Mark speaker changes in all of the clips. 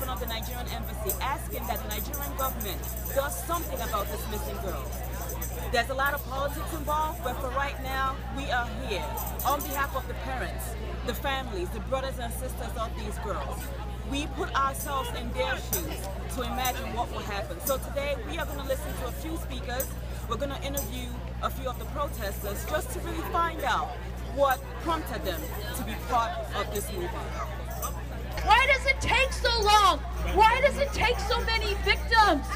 Speaker 1: front of the Nigerian embassy asking that the Nigerian government does something about this missing girls. There's a lot of politics involved, but for right now, we are here on behalf of the parents, the families, the brothers and sisters of these girls. We put ourselves in their shoes to imagine what will happen. So today, we are going to listen to a few speakers. We're going to interview a few of the protesters just to really find out what prompted them to be part of this movement.
Speaker 2: Why does it take so long? Why does it take so many victims?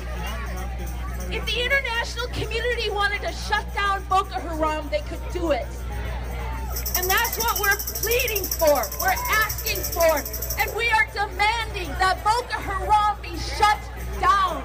Speaker 2: If the international community wanted to shut down Boko Haram, they could do it. And that's what we're pleading for, we're asking for, and we are demanding that Boko Haram be shut down.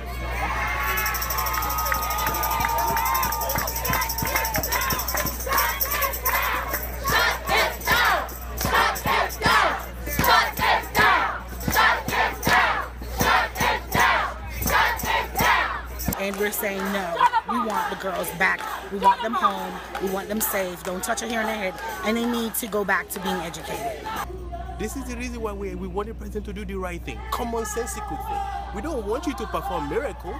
Speaker 3: And we're saying no. We want the girls back. We want them home. We want them safe. Don't touch a hair on their head. And they need to go back to being educated.
Speaker 4: This is the reason why we want the president to do the right thing. Commonsensical thing. We don't want you to perform miracle,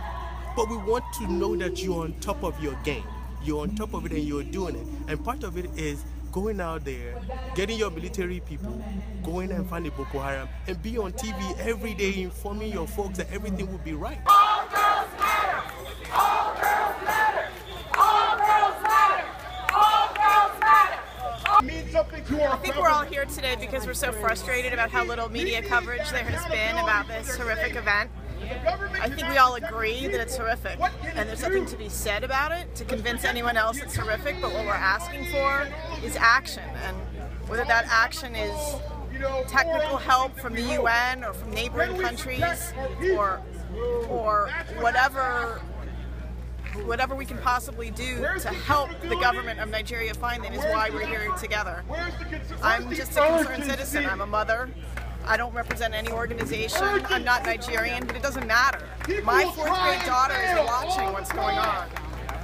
Speaker 4: but we want to know that you're on top of your game. You're on top of it and you're doing it. And part of it is going out there, getting your military people, going and finding Boko Haram, and be on TV every day informing your folks that everything will be right.
Speaker 5: All girls matter! All girls matter! All girls matter! All girls matter!
Speaker 6: Mean something to our
Speaker 7: I think we're all here today because we're so frustrated about how little media coverage there has been about this horrific event. I think we all agree that it's horrific and there's nothing to be said about it to convince anyone else it's horrific, but what we're asking for is action, and whether that action is technical help from the UN or from neighboring countries or whatever we can possibly do to help the government of Nigeria find it is why we're here together. I'm just a concerned citizen. I'm a mother. I don't represent any organization. I'm not Nigerian, but it doesn't matter. My 4th grade daughter is watching what's going on.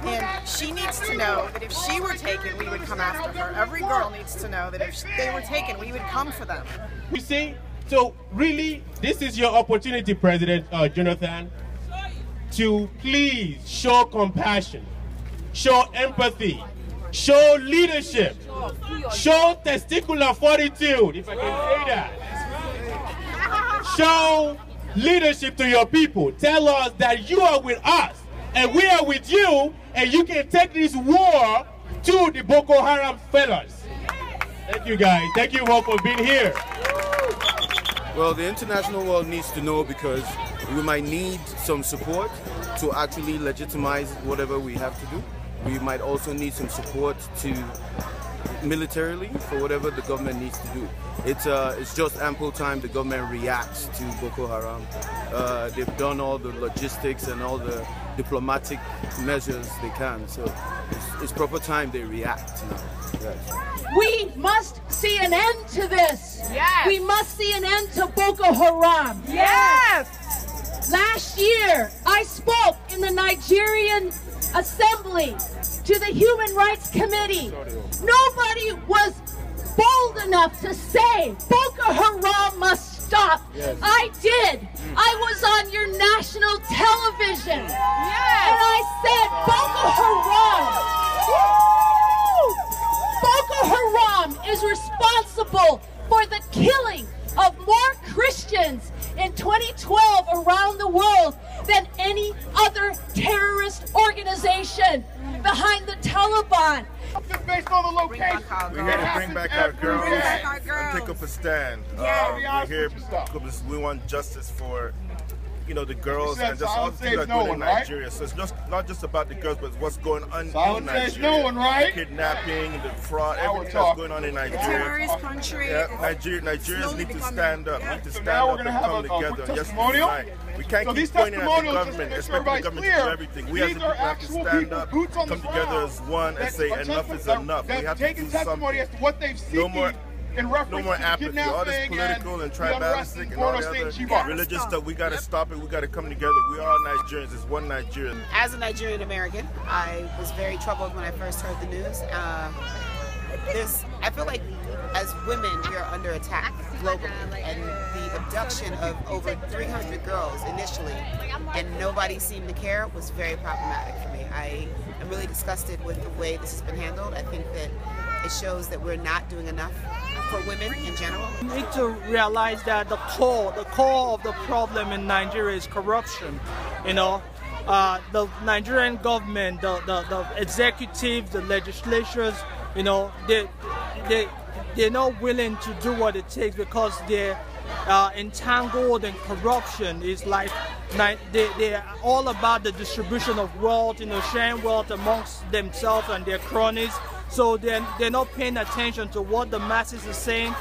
Speaker 7: And she needs to know that if she were taken, we would come after her. Every girl needs to know that if they were taken, we would come for them.
Speaker 6: You see, so really, this is your opportunity, President Jonathan, to please show compassion, show empathy, show leadership, show testicular fortitude, if I can say that. Show leadership to your people. Tell us that you are with us and we are with you, and you can take this war to the Boko Haram fellas. Thank you guys. Thank you all for being here.
Speaker 4: Well, the international world needs to know, because we might need some support to actually legitimize whatever we have to do. We might also need some support to militarily for whatever the government needs to do. It's just ample time the government reacts to Boko Haram. They've done all the logistics and all the diplomatic measures they can, so it's proper time they react now. Yes.
Speaker 2: We must see an end to this.
Speaker 7: Yes.
Speaker 2: We must see an end to Boko Haram.
Speaker 7: Yes!
Speaker 2: Last year, I spoke in the Nigerian Assembly to the Human Rights Committee. Nobody was bold enough to say Boko Haram must stop.
Speaker 4: Yes.
Speaker 2: I did. I was on your national television.
Speaker 7: Yes.
Speaker 2: And I said Boko Haram is responsible for the killing of more Christians in 2012 around the world than any other terrorist organization behind the Taliban.
Speaker 6: Just based on the location.
Speaker 8: We're here to bring back our girls and take up a stand. We're here because we want justice for, the girls and just all the things that are going on in Nigeria. So it's just not just about the girls, but what's going on in Nigeria.
Speaker 6: No one, right?
Speaker 8: Kidnapping, the fraud, everything that's going on in Nigeria.
Speaker 7: Terrorist country.
Speaker 8: Yeah, Nigerians need to stand up. Need to stand up and come together. Yes, tonight. We can't keep pointing at the government, expecting the government to do everything. We as a people have to stand up, come together as one, and say enough is enough. We have to do something. No more apathy. All this political and tribalistic and all the other religious stuff, we got to stop it. We got to come together. We are Nigerians. It's one Nigeria.
Speaker 7: As a Nigerian American, I was very troubled when I first heard the news.
Speaker 9: I feel like as women, we are under attack globally, and the abduction of over 300 girls initially, and nobody seemed to care, was very problematic for me. I am really disgusted with the way this has been handled. I think that it shows that we're not doing enough for women in general.
Speaker 10: We need to realize that the core of the problem in Nigeria is corruption. You know, the Nigerian government, the executive, the legislatures, you know, they're not willing to do what it takes because they're entangled in corruption. It's like they're all about the distribution of wealth, you know, sharing wealth amongst themselves and their cronies. So they're not paying attention to what the masses are saying.